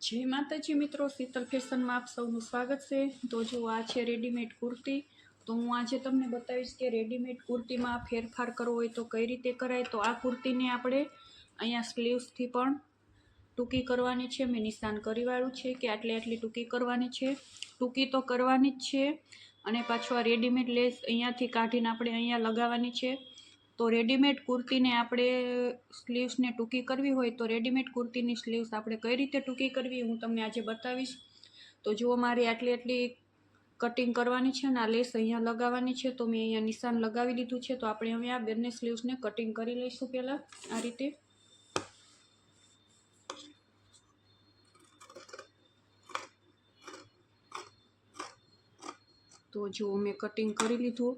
जय माताजी मित्रों, शीतल फेशन में आप सबनु स्वागत है। तो जो आ है रेडीमेड कुर्ती, तो हूँ आज तमने बतावीश कि रेडीमेड कुर्ती में फेरफार करवो होय तो कई रीते कराय। तो आ कुर्ती ने आपणे अहींया स्लीव्स थी पण टूंकी करवानी छे। मैं निशान करी वाळुं छे कि आटली आटली टूंकी करवानी छे। टूंकी तो करवानी ज छे अने पाछो आ रेडीमेड लेस अहींयाथी काढीने आपणे अहींया लगाववानी छे। तो रेडीमेड कुर्ती ने आपणे स्लीव्स ने टूंकी करवी होय तो रेडीमेड कुर्ती नी स्लीव्स आपणे कई रीते टूंकी करवी हूँ तमने आज बतावीश। तो जो मारे आटली आटली कटिंग करवानी छे ने आ लेस अहींया लगाववानी छे। तो मैं अहींया निशान लगावी दीधुं छे। तो आपणे हवे आ बंने स्लीव्स ने कटिंग करी लईशुं। पहेला आ रीते तो जो मैं कटिंग करी लीधुं।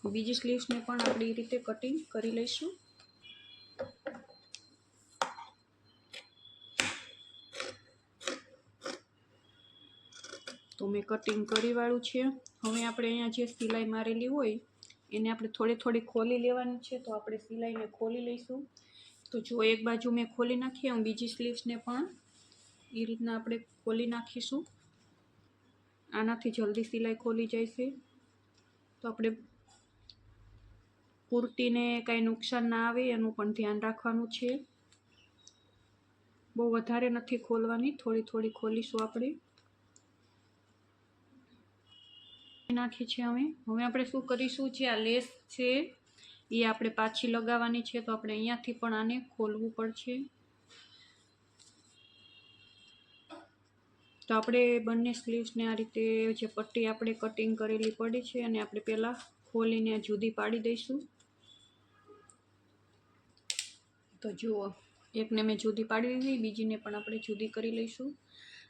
बीजी स्लीव्स ने पण आपणे ए रीते कटिंग करी लईशुं। तो मैं कटिंग करी वाळुं छे। हवे आपणे अहींया जे सिलाई मारेली होय एने आपणे थोड़ी थोड़ी खोली लेवानी छे। तो आपणे सिलाई ने खोली लईशुं। तो जो एक बाजू मैं खोली नाखी हूँ, बीजी स्लीव्स ने पण ए रीतना आपणे खोली नाखीशुं। आनाथी जल्दी सिलाई खोली जाय छे। तो आपणे कुर्ती ने काई नुकसान ना आवे एनुं पण ध्यान राखवानुं छे। बहु वधारे नथी खोलवानी, थोड़ी थोड़ी खोलीशुं आपणे। नाखी छे हवे आपणे शुं करीशुं, जे आ लेस छे ए आपणे पाછી लगाववानी छे। तो आपणे अहींयाथी पण आने खोलवुं पड़शे। तो आपणे बंने स्लीव्स ने आ रीते जे पट्टी आपणे कटिंग करेली पड़ी छे अने आपणे पहेला खोलीने जुदी पाड़ी दईशुं। तो जुओ एक ने मैं जुदी पाड़ी दीधी, बीजी ने पण आपणे जुदी करी लईशुं।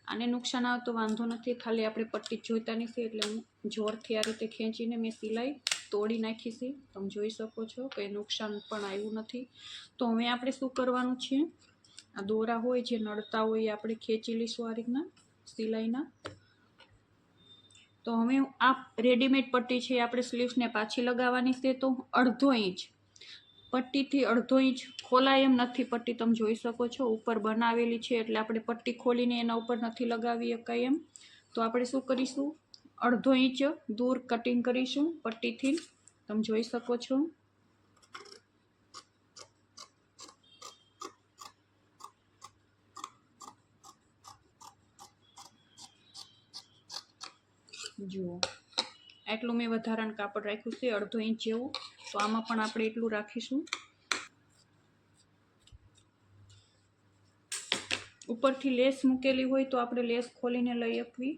आने नुकसान आवे तो वांधो नथी, खाली आपणे पट्टी जोईतानी छे एटले हूँ जोरथी आ रीते खेंचीने मैं सिलाई तोड़ी नाखी छे। तमे जोई शको छो के नुकसान पण आव्युं नथी। तो हवे आपणे शुं करवानुं छे, आ दोरा होय जे नड़ता होय ए आपणे खेंची लईशुं आ रीतना सिलाईना। तो हवे आ रेडीमेड पट्टी छे आपणे स्लीव्स ने पाછી लगाववानी छे। तो 1/2 इंच पट्टी थी 1/2 इंच खोलाय एम नथी पट्टी, तमे जोई शको छो उपर बनावेली छे एटले आपणे पट्टी खोलीने एना उपर नथी लगावी शकाय एम। तो आपणे शुं करीशुं, 1/2 इंच दूर कटिंग करीशुं पट्टी थी। तमे जोई शको छो। जुओ आटलुं मैं वधारानुं कापड़ राख्युं छे 1/2 इंच जेवुं। तो आमां पण आपणे एटलुं राखीशुं। उपरथी लेस मूकेली होय तो आपणे लेस खोलीने लई शकवी,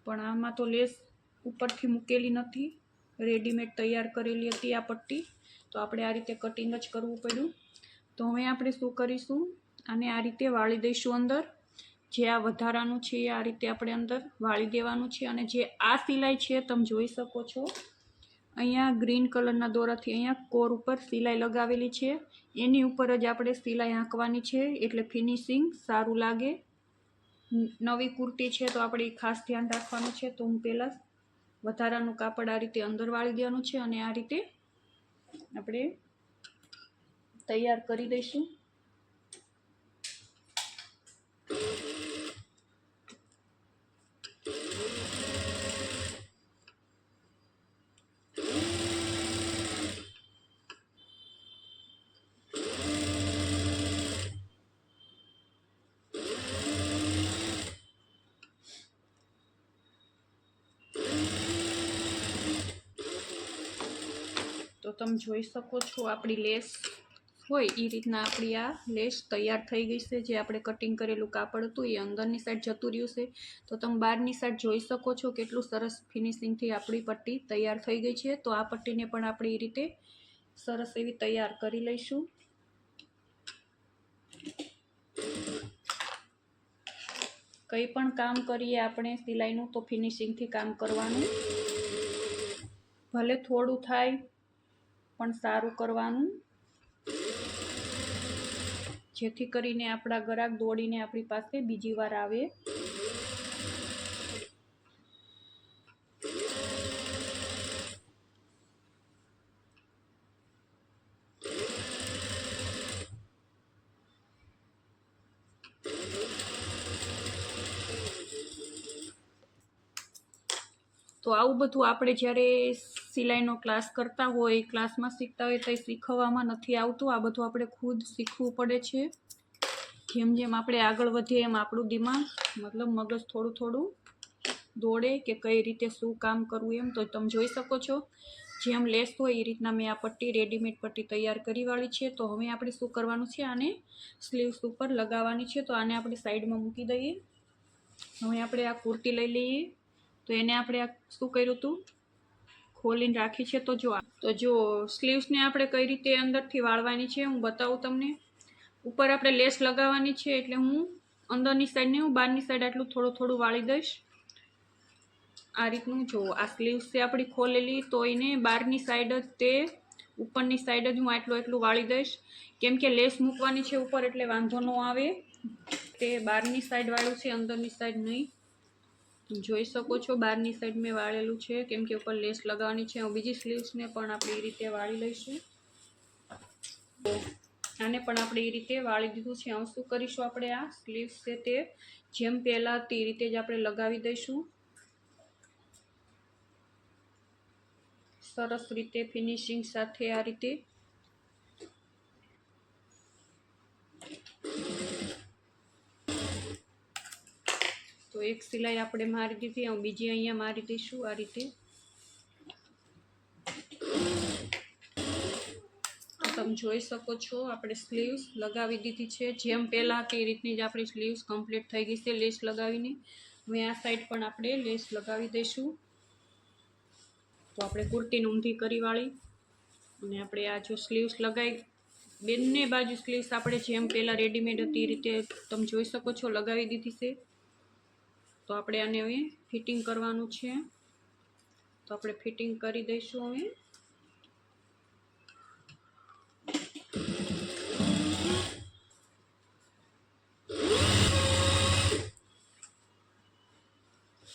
पण आमां तो लेस उपरथी मूकेली नथी, रेडीमेड तैयार करेली हती आ पट्टी। तो आपणे आ रीते कटिंग ज करवुं पड्युं। तो हवे आपणे शुं करीशुं, आने आ रीते वाळी दईशुं अंदर। जे आ वधारानुं छे ए आ रीते आपणे अंदर वाळी देवानुं छे। अने जे आ सिलाई छे तमे जोई शको छो अहींया ग्रीन कलरना दोराथी अहींया कोर उपर सिलाई लगावेली छे, एनी उपर ज आपणे सिलाई हांकवानी छे एटले फिनिशिंग सारूं लागे। नवी कुर्ती छे तो आपणे खास ध्यान राखवानुं छे। तो हूँ पहेला वधारानुं कापड़ आ रीते अंदर वाळी देवानुं छे अने आ रीते आपणे तैयार करी दईशुं। तो तमे जोई शको छो आपणी लेस होय ए रीतना आपणी आ लेस तैयार थई गई छे। जे आपणे कटिंग करेलुं कापड़ हतुं ए अंदरनी साइड जतुं रह्युं छे। तो तमे बारनी साइड जोई शको छो केटलुं सरस फिनिशिंग थी आपणी पट्टी तैयार थई गई छे। तो आ पट्टीने पण आपणे ए रीते सरस एवी तैयार करी लईशुं। कई पण काम करीए आपणे सिलाईनुं तो फिनिशिंग थी काम करवानुं, भले थोड़ुं थाय पण सारूं करवानुं, जेथी करीने आपणा ग्राहक दौड़ीने आपणी पासे बीजी वार आवे। તો આવું બધું આપણે જ્યારે સિલાઈનો ક્લાસ કરતા હોય, ક્લાસમાં શીખતા હોય તો શીખવવામાં નથી આવતું. આ બધું આપણે ખુદ શીખવું પડે છે. જેમ જેમ આપણે આગળ વધીએ એમ આપણું દિમાગ મતલબ મગજ થોડું થોડું દોડે કે કઈ રીતે શું કામ કરવું એમ. તો તમે જોઈ શકો છો જેમ લેસ હોય એ રીતના મેં આ પટ્ટી રેડીમેડ પટ્ટી તૈયાર કરી વાળી છે. તો હવે આપણે શું કરવાનું છે, આને સ્લીવ્સ ઉપર લગાવવાની છે. તો આને આપણે સાઈડમાં મૂકી દઈએ. હવે આપણે આ કુર્તી લઈ લઈએ. તો એને આપણે આ શું કર્યું હતું, ખોલીને રાખી છે. તો જો સ્લીવ્સને આપણે કઈ રીતે અંદરથી વાળવાની છે હું બતાવું તમને. ઉપર આપણે લેસ લગાવવાની છે એટલે હું અંદરની સાઈડ ને હું બહારની સાઈડ આટલું થોડું થોડું વાળી દઈશ. આ રીતનું જો આ સ્લીવ્સ છે આપણી ખોલેલી, તો એને બહારની સાઈડ જ તે ઉપરની સાઈડ જ હું એટલું વાળી દઈશ. કેમ કે લેસ મૂકવાની છે ઉપર એટલે વાંધો ન આવે. તે બહારની સાઈડ વાળું છે, અંદરની સાઈડ નહીં. જોઈ શકો છો બહારની સાઈડ મેં વાળેલું છે કેમ કે ઉપર લેસ લગાવવાની છે. બીજી સ્લીવ્સને પણ આપણે એ રીતે વાળી લઈશું. આને પણ આપણે એ રીતે વાળી દીધું છે. હવે શું કરીશું, આપણે આ સ્લીવ્સ છે તે જેમ પહેલાં તે રીતે જ આપણે લગાવી દઈશું. સરસ રીતે ફિનિશિંગ સાથે આ રીતે. તો એક સિલાઈ આપણે મારી દીધી, હવે બીજી અહીંયા મારી દઈશું આ રીતે. તમે જોઈ શકો છો આપણે સ્લીવ્સ લગાવી દીધી છે જેમ પહેલાં તે રીતની જ આપણી સ્લીવ્સ કમ્પ્લીટ થઈ ગઈ છે લેસ લગાવીને. હવે આ સાઈડ પણ આપણે લેસ લગાવી દઈશું. તો આપણે કુર્તીને ઊંધી કરી વાળી અને આપણે આ જો સ્લીવ્સ લગાવી, બંને બાજુ સ્લીવ્સ આપણે જેમ પહેલાં રેડીમેડ હતી એ રીતે તમે જોઈ શકો છો લગાવી દીધી છે. તો આપણે આને હવે ફિટિંગ કરવાનું છે. તો આપણે ફિટિંગ કરી દઈશું હવે.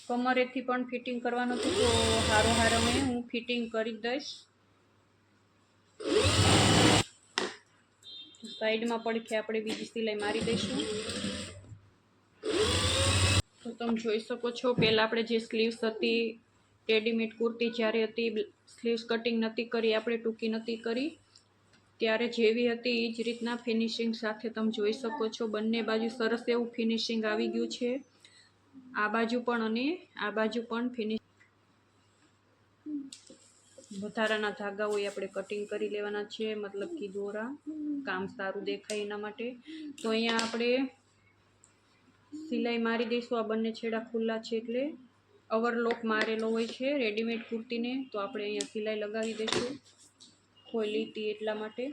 કમરેથી પણ ફિટિંગ કરવાનું હતું તો હારો હું ફિટિંગ કરી દઈશ. સાઈડમાં પડખે આપણે બીજી સિલાઈ મારી દઈશું. તો તમે જોઈ શકો છો પહેલાં આપણે જે સ્લીવ્સ હતી રેડીમેડ કુર્તી જ્યારે હતી સ્લીવ્સ કટિંગ નથી કરી, આપણે ટૂંકી નથી કરી, ત્યારે જેવી હતી એ જ રીતના ફિનિશિંગ સાથે તમે જોઈ શકો છો. બંને બાજુ સરસ એવું ફિનિશિંગ આવી ગયું છે. આ બાજુ પણ અને આ બાજુ પણ ફિનિશ. વધારાના ધાગા હોય આપણે કટિંગ કરી લેવાના છે, મતલબ કે દોરા કામ સારું દેખાય એના માટે. તો અહીંયા આપણે સિલાઈ મારી દઈશું. આ બંને છેડા ખુલ્લા છે એટલે ઓવરલોક મારેલો હોય છે રેડીમેડ કુર્તીને. તો આપણે અહીંયા સિલાઈ લગાવી દઈશું ખોલી હતી એટલા માટે.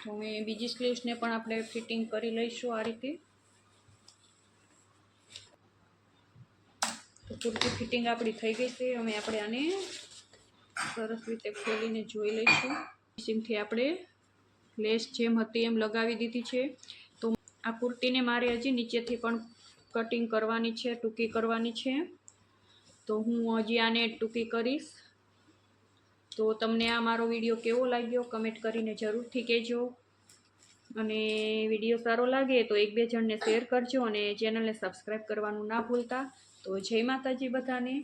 તો હવે બીજી સ્લીવ્સને પણ આપણે ફિટિંગ કરી લઈશું આ રીતે. તો કુર્તી ફિટિંગ આપણી થઈ ગઈ છે. હવે આપણે આને સરસ રીતે ખોલીને જોઈ લઈશું. ફિનિશિંગથી આપણે લેસ જેમ હતી એમ લગાવી દીધી છે. તો આ કુર્તીને મારે હજી નીચેથી પણ કટિંગ કરવાની છે, ટૂંકી કરવાની છે. તો હું હજી આને ટૂંકી કરીશ. તો તમને આ મારો વિડીયો કેવો લાગ્યો કમેન્ટ કરીને જરૂરથી કહેજો. અને વિડીયો સારો લાગે તો 1-2 જણને શેર કરજો અને ચેનલને સબસ્ક્રાઈબ કરવાનું ના ભૂલતા. તો જય માતાજી બધાને.